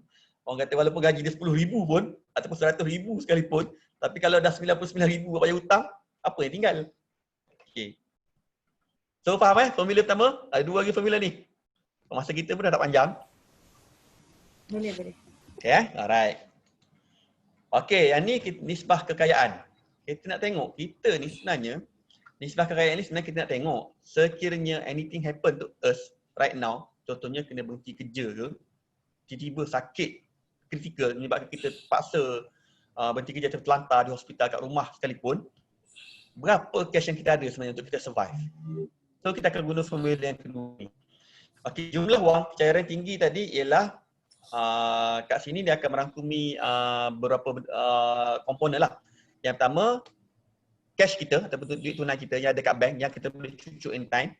Orang kata walaupun gaji dia 10,000 pun ataupun 100,000 sekalipun, tapi kalau dah 99,000 buat bayar hutang, apa yang tinggal? Okey. So faham formula pertama? Ada 2 lagi formula ni. Masa kita pun dah tak panjang. Boleh. Okay, alright. Okay, yang ni nisbah kekayaan. Kita nak tengok, kita ni sebenarnya, nisbah kekayaan ni sebenarnya kita nak tengok sekiranya anything happen to us right now, contohnya kena berhenti kerja ke, tiba-tiba sakit kritikal menyebabkan kita terpaksa berhenti kerja atau terlantar di hospital kat rumah sekalipun, berapa cash yang kita ada sebenarnya untuk kita survive. So kita akan guna formula yang kedua ni. Okay, jumlah wang pencairan tinggi tadi ialah kat sini dia akan merangkumi beberapa komponen lah. Yang pertama, cash kita ataupun duit tunai kita yang ada kat bank yang kita boleh cucuk anytime.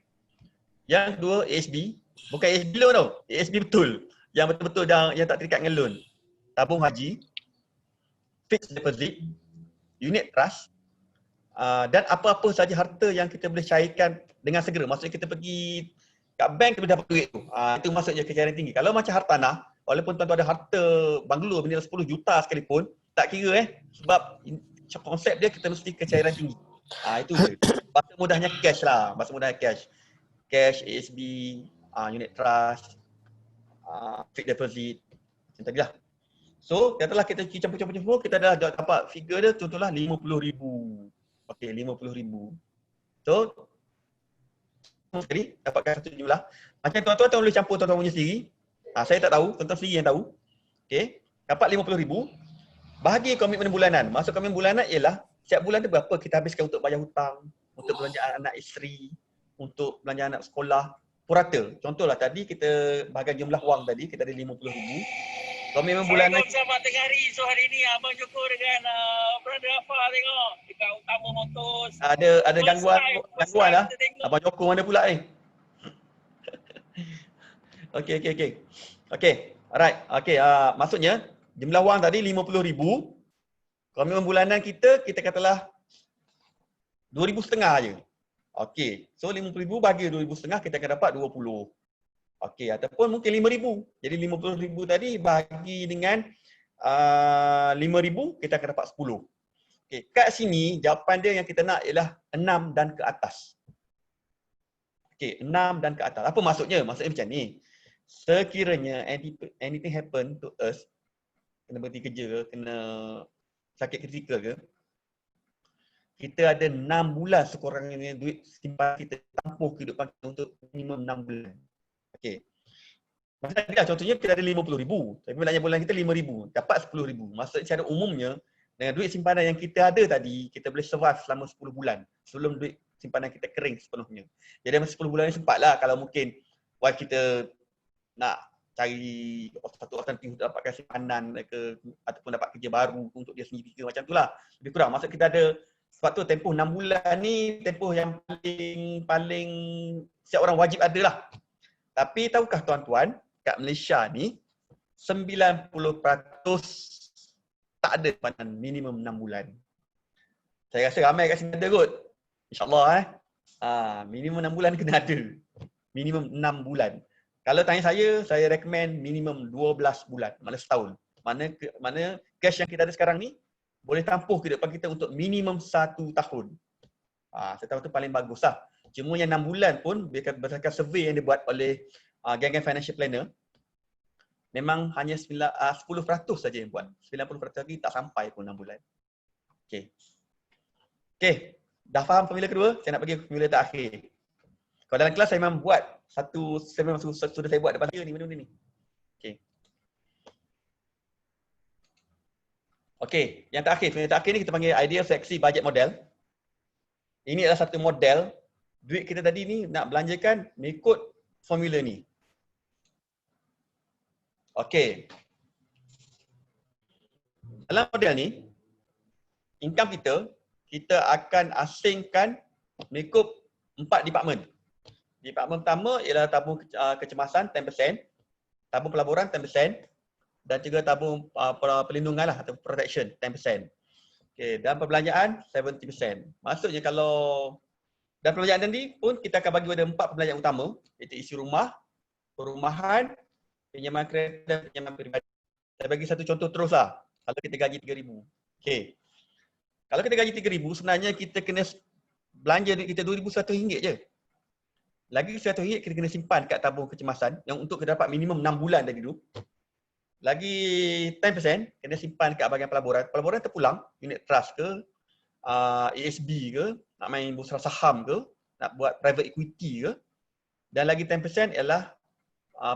Yang kedua, ASB. Bukan ASB loan tau. ASB betul. Yang betul-betul yang tak terikat dengan loan. Tabung haji, fixed deposit, unit trust, dan apa-apa saja harta yang kita boleh cairkan dengan segera. Maksudnya kita pergi kat bank kita boleh dapat duit tu. Itu maksudnya kecairan tinggi. Kalau macam hartanah, walaupun tuan-tuan ada harta banglo bernilai 10 juta sekalipun, tak kira sebab konsep dia kita mesti kecairan tinggi. Itu je. Bahasa mudahnya cash lah. Bahasa mudahnya cash. Cash, ASB, unit trust, fixed deposit, macam tadi lah. So, katalah kita campur-campur semua, kita dah dapat figure dia contohlah 50,000. Okey, 50,000. So, sekali dapatkan satu jumlah. Macam tuan-tuan boleh campur tuan-tuan punya sendiri. Saya tak tahu, tuan-tuan sendiri yang tahu. Okey, dapat 50,000. Bahagi komitmen bulanan. Maksud komitmen bulanan ialah setiap bulan tu berapa kita habiskan untuk bayar hutang, untuk belanja anak isteri, untuk belanja anak sekolah, purata. Contohlah tadi kita bahagian jumlah wang tadi, kita ada 50,000. Komitmen bulanan. Selamat tengah hari. So hari ni Abang Joko dengan Brother Afar tengok dekat utama motor. Ada gangguan lah. Abang Joko mana pula ni? Okey. Alright. Okey, maksudnya jumlah wang tadi 50,000. Komitmen bulanan kita katalah 2,500 je. Okey. So 50,000 bagi 2,500 kita akan dapat 20. Okey, ataupun mungkin 5,000. Jadi 50,000 tadi bagi dengan 5,000 kita akan dapat 10. Okey, kat sini jawapan dia yang kita nak ialah 6 dan ke atas. Okey, 6 dan ke atas. Apa maksudnya? Maksudnya macam ni. Sekiranya anything happen to us, kena berhenti kerja ke, kena sakit kritikal ke, kita ada 6 bulan sekurang-kurangnya duit simpanan kita tampuh kehidupan kita untuk minimum 6 bulan. Okey. Maksudnya contohnya kita ada 50,000, tapi belanja bulan kita 5,000, dapat 10,000. Maksudnya secara umumnya dengan duit simpanan yang kita ada tadi, kita boleh survive selama 10 bulan sebelum duit simpanan kita kering sepenuhnya. Jadi dalam 10 bulan ni sempatlah kalau mungkin wife kita nak cari satu alternatif untuk dapatkan simpanan ke, ataupun dapat kerja baru untuk dia sendiri ke, macam itulah. Lebih kurang. Maksud kita ada, sebab tu tempoh 6 bulan ni tempoh yang paling setiap orang wajib ada lah. Tapi tahukah tuan-tuan, kat Malaysia ni 90% tak ada simpanan minimum 6 bulan. Saya rasa ramai kat sini ada kot. InsyaAllah minimum 6 bulan kena ada. Minimum 6 bulan. Kalau tanya saya recommend minimum 12 bulan, maknanya setahun. Mana cash yang kita ada sekarang ni boleh tampuh kehidupan kita untuk minimum 1 tahun. Setahun tu paling bagus lah. Cuma yang 6 bulan pun berdasarkan survey yang dibuat oleh geng-geng financial planner, memang hanya 10% saja yang buat. 90% lagi tak sampai pun 6 bulan. Okey. Dah faham formula kedua? Saya nak bagi formula terakhir. Kalau dalam kelas saya memang buat saya memang sudah saya buat depan saya ni benda ni. Okey, yang terakhir, formula terakhir ni kita panggil ideal flexi budget model. Ini adalah satu model duit kita tadi ni nak belanjakan mengikut formula ni. Okey. Dalam model ni, income kita akan asingkan mengikut 4 department. Department pertama ialah tabung kecemasan 10%, tabung pelaburan 10%, dan juga tabung perlindungan lah atau protection 10%. Okey, dan perbelanjaan 70%. Maksudnya kalau dan perbelanjaan tadi pun kita akan bagi pada 4 perbelanjaan utama, iaitu isi rumah, perumahan, pinjaman kredit dan pinjaman peribadi. Saya bagi satu contoh terus lah. Kalau kita gaji 3,000. Okey. Kalau kita gaji 3,000, sebenarnya kita kena belanja duit kita RM2,100 je. Lagi RM100 kita kena simpan kat tabung kecemasan yang untuk kita dapat minimum 6 bulan dari dulu. Lagi 10% kena simpan kat bahagian pelaburan. Pelaburan terpulang, unit trust ke, ASB ke, nak main bursa saham ke, nak buat private equity ke. Dan lagi 10% ialah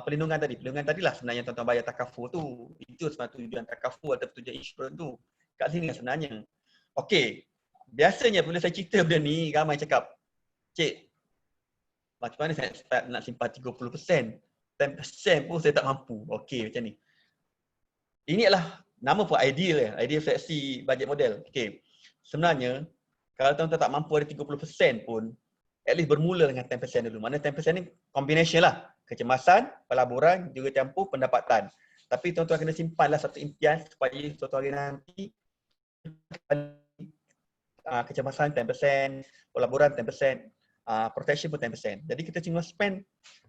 perlindungan tadi. Perlindungan tadilah sebenarnya tuan-tuan bayar takaful tu. Itu sebenarnya tujuan takaful atau tujuan insurans tu. Kat sini sebenarnya. Okey. Biasanya bila saya cerita benda ni, ramai cakap, "Cik, macam mana saya nak simpan 30%? 10% pun saya tak mampu." Okey, macam ni. Ini adalah nama pun ideal, ideal flexi budget model. Okey. Sebenarnya, kalau tuan-tuan tak mampu ada 30% pun, at least bermula dengan 10% dulu. Mana 10% ni combination lah. Kecemasan, pelaburan, juga campur pendapatan. Tapi tuan-tuan kena simpanlah satu impian supaya suatu hari nanti kecemasan 10%, pelaburan 10%, protection pun 10%. Jadi kita cuma spend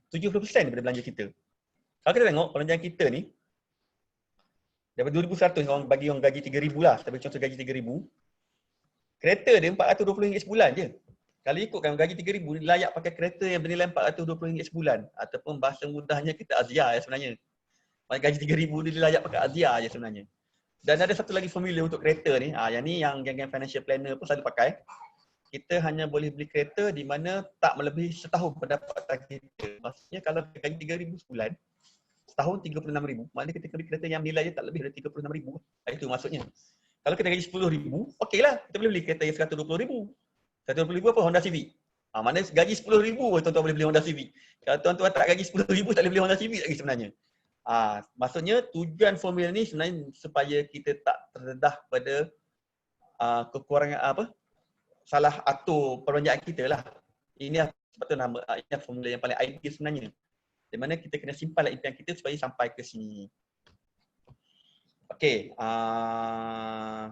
70% daripada belanja kita. Kalau kita tengok belanjaan kita ni, daripada 2,100 orang bagi orang gaji 3,000 lah. Kita bagi contoh gaji 3,000. Kereta dia RM420 sebulan je. Kalau ikutkan gaji 3,000, layak pakai kereta yang bernilai RM420 sebulan. Ataupun bahasa mudahnya kita Azia sebenarnya. Gaji 3,000 dia layak pakai Azia je sebenarnya. Dan ada satu lagi formula untuk kereta ni. Yang ni yang geng-geng financial planner pun selalu pakai. Kita hanya boleh beli kereta di mana tak melebihi setahun pendapatan kita. Maksudnya kalau kita gaji 3,000 sebulan, setahun 36,000. Maknanya kita beli kereta yang nilainya tak lebih dari 36,000. Itu maksudnya. Kalau kita gaji 10,000, okeylah. Kita boleh beli kereta yang 120,000. 120,000 apa? Honda Civic. Maknanya gaji 10,000 tuan-tuan boleh beli Honda Civic. Kalau tuan-tuan tak gaji 10,000 tak boleh beli Honda Civic lagi sebenarnya. Maksudnya tujuan formula ni sebenarnya supaya kita tak terdedah pada kekurangan salah atur perbelanjaan kita lah. Ini sebab nama ini formula yang paling ideal sebenarnya. Di mana kita kena simpanlah impian kita supaya sampai ke sini. Okey,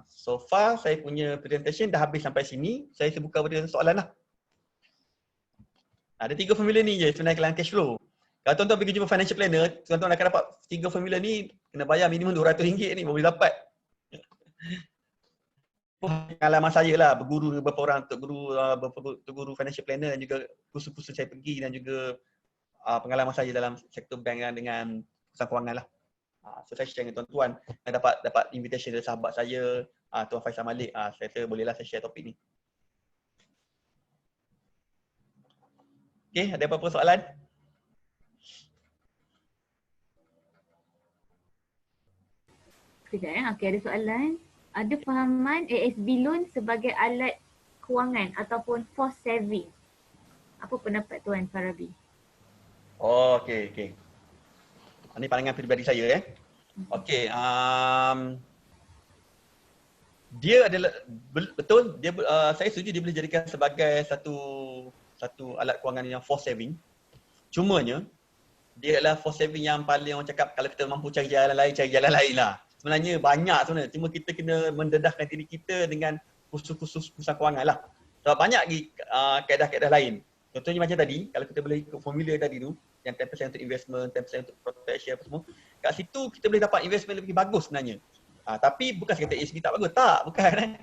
so far saya punya presentation dah habis sampai sini. Saya buka pada soalan lah. Ada 3 formula ni je sebenarnya dalam cash flow. Kalau tuan-tuan pergi jumpa financial planner, tuan-tuan akan dapat 3 formula ni, kena bayar minimum RM200 ni baru dapat. Pengalaman saya lah, berguru beberapa orang untuk guru financial planner dan juga kursus-kursus saya pergi dan juga pengalaman saya dalam sektor bank dengan perusahaan kewangan lah. So saya share dengan tuan-tuan yang dapat invitation dari sahabat saya, Tuan Faisal Malik. Saya rasa bolehlah saya share topik ni. Okey, ada apa-apa soalan? Sekejap okey, ada soalan. Ada fahaman ASB loan sebagai alat kewangan ataupun force saving. Apa pendapat Tuan Farabi? Oh, okey. Ini pandangan peribadi saya Okey, dia adalah betul dia saya setuju dia boleh jadikan sebagai satu alat kewangan yang force saving. Cumanya dia adalah force saving yang paling orang cakap kalau kita mampu cari jalan lain lah. Sebenarnya banyak sebenarnya. Cuma kita kena mendedahkan diri kita dengan khusus-khusus perusahaan kewangan lah. Sebab banyak lagi kaedah-kaedah lain. Contohnya macam tadi, kalau kita boleh ikut formula tadi tu, yang 10% untuk investment, 10% untuk protection apa semua. Kat situ kita boleh dapat investment lebih bagus sebenarnya. Tapi bukan sekata ASB tak bagus. Tak, bukan.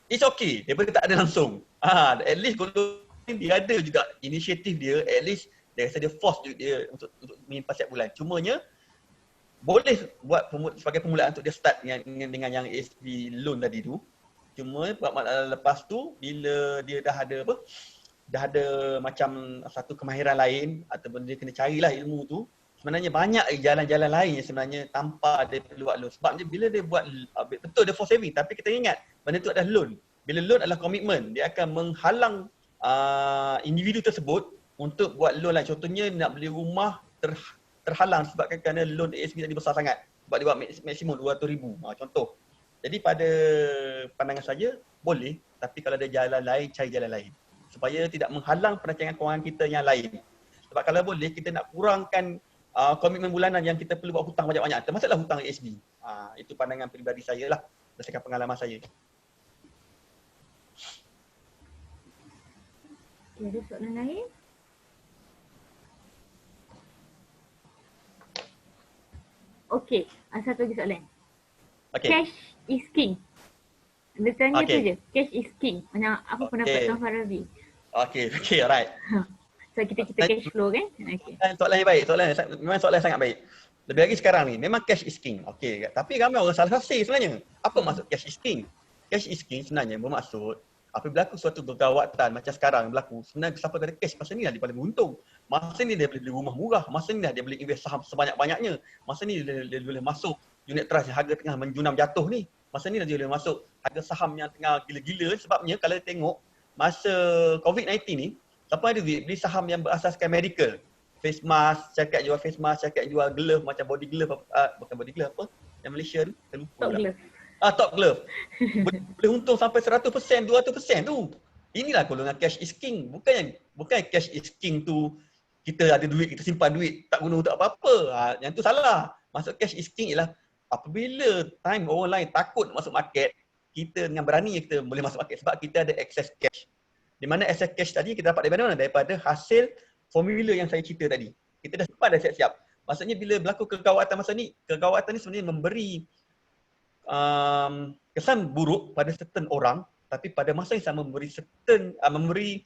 It's okay. Daripada tak ada langsung. At least kalau dia ada juga inisiatif dia, at least dia rasa dia force dia untuk menyimpan setiap bulan. Cumanya boleh buat sebagai permulaan untuk dia start dengan yang ASB loan tadi tu. Cuma lepas tu bila dia dah ada macam satu kemahiran lain ataupun dia kena carilah ilmu tu, sebenarnya banyak jalan-jalan lain yang sebenarnya tanpa dia perlu buat loan. Sebabnya bila dia buat betul dia force saving, tapi kita ingat benda tu adalah loan. Bila loan adalah komitmen, dia akan menghalang individu tersebut untuk buat loan lain. Contohnya nak beli rumah terhalang sebabkan kerana loan ASB tadi besar sangat. Sebab dia buat maksimum 200,000. Contoh. Jadi pada pandangan saya boleh, tapi kalau ada jalan lain, cari jalan lain. Supaya tidak menghalang perancangan kewangan kita yang lain. Sebab kalau boleh kita nak kurangkan komitmen bulanan yang kita perlu buat hutang banyak-banyak. Termasuklah hutang ASB. Itu pandangan peribadi saya lah. Berdasarkan pengalaman saya. Okay, ada soalan lain? Okay, satu lagi soalan. Okey. Cash is king. Dia tanya tu Okey. je. Cash is king. Macam apa pendapat Okey. Tuan Farabi? Okey, alright. So kita cash flow kan? Okay. Soalan yang baik, memang soalan yang sangat baik. Lebih lagi sekarang ni, memang cash is king. Okey, tapi ramai orang salah tafsir sebenarnya. Apa maksud cash is king? Cash is king sebenarnya bermaksud apabila berlaku suatu kegawatan macam sekarang berlaku, sebenarnya siapa ada cash masa ni lah dia paling beruntung. Masa ni dia boleh beli rumah murah, masa ni lah dia boleh invest saham sebanyak-banyaknya. Masa ni dia boleh masuk unit trust yang harga tengah menjunam jatuh ni. Masa ni dia boleh masuk harga saham yang tengah gila-gila, sebabnya kalau tengok masa COVID-19 ni, siapa ada duit beli saham yang berasaskan medical, face mask, cakap jual face mask, cakap jual glove macam body glove, bukan body glove apa, yang Malaysia tu, saya lupa Top pula. glove. Top glove. Boleh untung sampai 100%, 200% tu. Inilah golongan cash is king. Bukan cash is king tu kita ada duit, kita simpan duit, tak guna untuk apa-apa. Yang tu salah. Maksud cash is king ialah apabila time orang lain takut masuk market, kita dengan berani kita boleh masuk market sebab kita ada access cash. Di mana access cash tadi kita dapat daripada mana? Daripada hasil formula yang saya cerita tadi. Kita dah simpan, dah siap-siap. Maksudnya bila berlaku kegawatan masa ni, kegawatan ni sebenarnya memberi kesan buruk pada certain orang, tapi pada masa yang sama memberi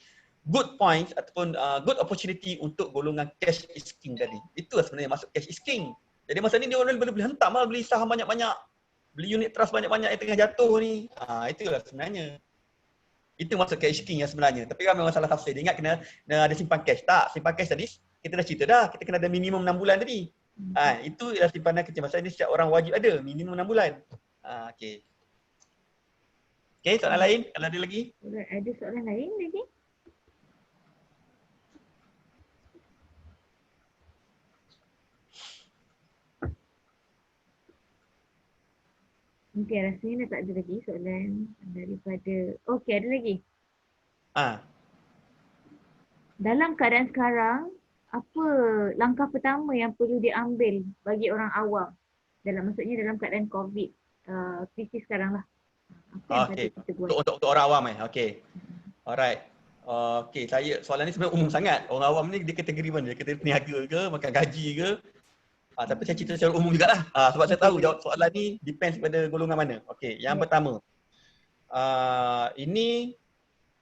good points ataupun good opportunity untuk golongan cash is king tadi. Itu sebenarnya masuk cash is king. Jadi masa ni dia orang boleh hentam lah, beli saham banyak-banyak, beli unit trust banyak-banyak yang tengah jatuh ni. Itulah sebenarnya. Itu masuk cash king yang sebenarnya. Tapi ramai orang salah tafsir. Dia ingat kena ada simpan cash. Tak, simpan cash tadi kita dah cerita dah. Kita kena ada minimum 6 bulan tadi. Itu ialah simpanan kecil. Maksudnya setiap orang wajib ada minimum 6 bulan. Okey. Okey, soalan lain kalau ada lagi? Ada soalan lain lagi? Okey, rasanya dah tak ada lagi soalan daripada. Okey, ada lagi. Dalam keadaan sekarang, apa langkah pertama yang perlu diambil bagi orang awam? Maksudnya dalam keadaan COVID, krisis sekarang lah. Apa yang patut kita buat? Untuk orang awam Okey. Alright. Okey, soalan ni sebenarnya umum sangat. Orang awam ni dia kategori mana? Dia kategori peniaga ke, makan gaji ke? Tapi saya cerita secara umum jugalah. Sebab saya tahu jawab soalan ni depends pada golongan mana. Okey, yang pertama. Ini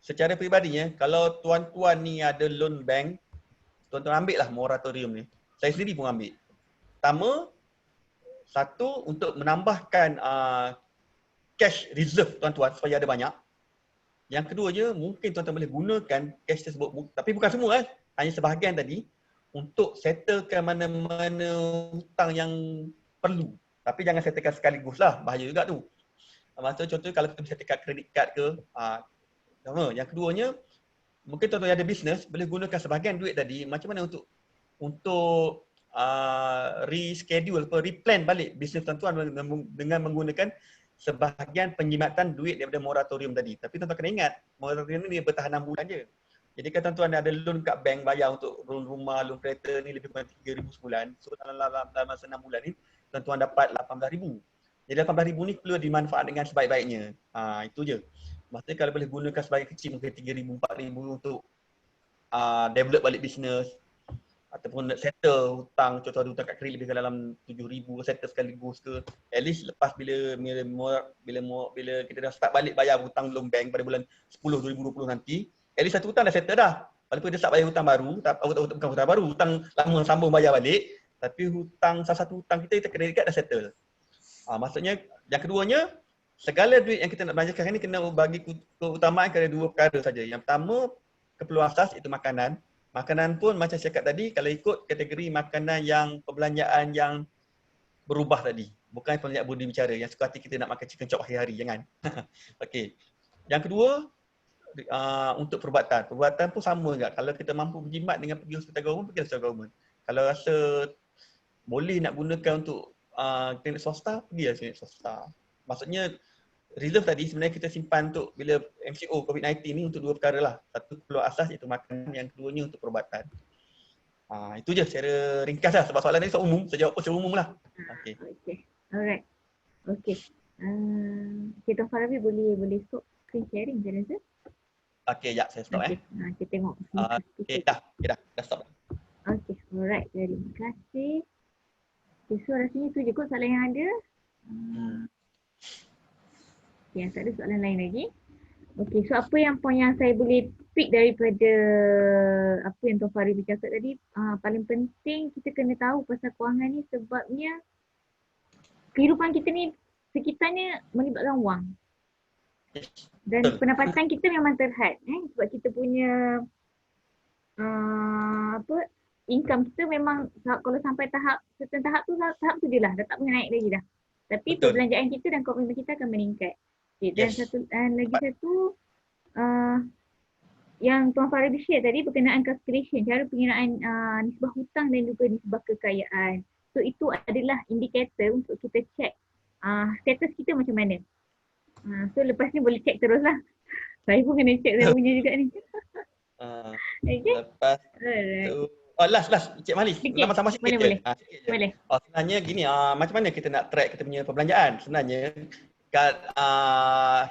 secara peribadinya, kalau tuan-tuan ni ada loan bank, tuan-tuan ambil lah moratorium ni. Saya sendiri pun ambil. Pertama, satu untuk menambahkan cash reserve tuan-tuan supaya ada banyak. Yang keduanya, mungkin tuan-tuan boleh gunakan cash tersebut, tapi bukan semua hanya sebahagian tadi, untuk settlekan mana-mana hutang yang perlu. Tapi jangan settlekan sekaligus lah, bahaya juga tu. Maksudnya contohnya kalau kita settlekan credit card ke, sama. Yang keduanya, mungkin tuan-tuan yang ada bisnes boleh gunakan sebahagian duit tadi macam mana untuk reschedule atau replan balik bisnes tuan-tuan dengan menggunakan sebahagian penjimatan duit daripada moratorium tadi. Tapi tuan-tuan kena ingat, moratorium ni dia bertahan 6 bulan je. Jadi kalau tuan-tuan ada loan kat bank bayar untuk loan rumah, loan kereta ni lebih kurang 3,000 sebulan. So dalam masa 6 bulan ni, tuan-tuan dapat 18,000. Jadi 18,000 ni perlu dimanfaat dengan sebaik-baiknya. Itu je. Maksudnya kalau boleh gunakan sebagai kecil mungkin 3,000, 4,000 untuk develop balik bisnes. Ataupun nak settle hutang, contoh ada hutang kat kredit lebih dalam 7,000, settle sekaligus ke. At least lepas bila kita dah start balik bayar hutang loan bank pada bulan 10 2020 nanti, at least satu hutang dah settle dah. Walaupun dia start bayar hutang baru, bukan hutang baru, hutang lama sambung bayar balik, tapi salah satu hutang kita kredit card dah settle. Maksudnya yang keduanya, segala duit yang kita nak belanjakan ni kena bagi keutamaan kepada dua perkara saja. Yang pertama, keperluan asas itu makanan. Makanan pun macam saya cakap tadi, kalau ikut kategori makanan yang perbelanjaan yang berubah tadi. Bukan perbelanjaan budi bicara yang suka hati kita nak makan chicken chop hari-hari, jangan. Okey. Yang kedua, untuk perubatan. Perubatan pun sama juga. Kalau kita mampu berjimat dengan pergi hospital government, pergi hospital government. Kalau rasa boleh nak gunakan untuk klinik swasta, pergilah klinik swasta. Maksudnya, reserve tadi sebenarnya kita simpan untuk bila MCO COVID-19 ni untuk dua perkara lah. Satu keperluan asas iaitu makanan, yang keduanya untuk perubatan. Itu je secara ringkas lah sebab soalan ni soal umum, saya jawab pun secara umum lah. Okay. Alright. Okay. Tuan Farabi boleh stop screen sharing je rasa? Okay, ya saya stop Kita tengok. Okay, dah stop. Okay, alright. Terima kasih. Okay, so rasanya tu je kot soalan yang ada. Hmm. Okay, tak ada soalan lain lagi. Okay, so apa yang point yang saya boleh pick daripada apa yang Tuan Fahri bercakap tadi, paling penting kita kena tahu pasal kewangan ni sebabnya kehidupan kita ni sekitarnya melibatkan wang. Dan Betul. pendapatan kita memang terhad sebab kita punya income kita memang kalau sampai certain tahap tu je lah, dah tak boleh naik lagi dah. Tapi Betul. perbelanjaan kita dan komitmen kita akan meningkat. Okay, dan Yes. lagi satu yang Tuan Fahri share tadi berkenaan calculation, cara pengiraan nisbah hutang dan juga nisbah kekayaan. So itu adalah indikator untuk kita check status kita macam mana. So lepas ni boleh check terus lah. Saya pun kena check saya punya juga ni. Okay. Lepas Alright. tu last Cik Mahlis, Sikit. sama-sama sikit Boleh. je. Sikit je. Boleh. Sebenarnya gini, macam mana kita nak track kita punya perbelanjaan? Sebenarnya kat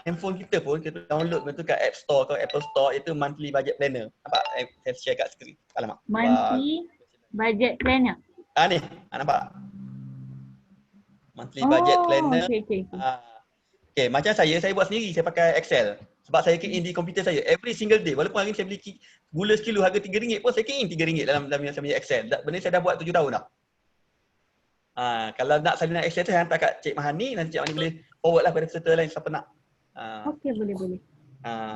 handphone kita pun kita download tu kat App Store atau Apple Store, itu monthly budget planner. Nampak? Saya share kat skrin. Alamak. Monthly budget planner. Ni, nampak? Monthly budget planner. Okay. Okay, macam saya buat sendiri, saya pakai Excel. Sebab saya key in di komputer saya every single day. Walaupun hari ni saya beli gula sekilo harga RM3 pun saya key in RM3 dalam saya punya Excel. Benda ni saya dah buat 7 tahun dah. Kalau nak salinan Excel tu saya hantar kat Cik Mahani, nanti Cik Mahani boleh forward lah pada peserta lain siapa nak. Okay, boleh.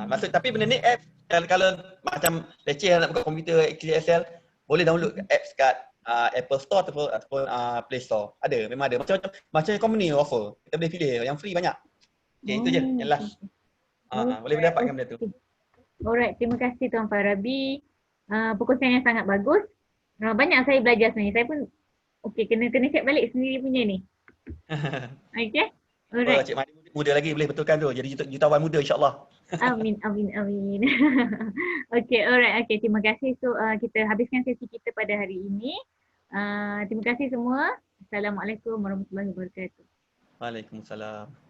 Maksud tapi benda ni apps kalau macam leceh nak buka komputer Excel, boleh download apps kat Apple Store ataupun Play Store. Memang ada. Macam company offer. Kita boleh pilih yang free banyak. Okay, itu je yang last. Boleh dapatkan benda tu. Alright, terima kasih Tuan Farabi. Perkongsian yang sangat bagus. Banyak saya belajar sebenarnya. Saya pun kena check balik sendiri punya ni. Okay. Alright. Cik Mahdi muda lagi, boleh betulkan tu. Jadi jutawan muda insyaAllah. Amin. Okay, alright. Okay, terima kasih. So, kita habiskan sesi kita pada hari ini. Terima kasih semua. Assalamualaikum warahmatullahi wabarakatuh. Waalaikumsalam.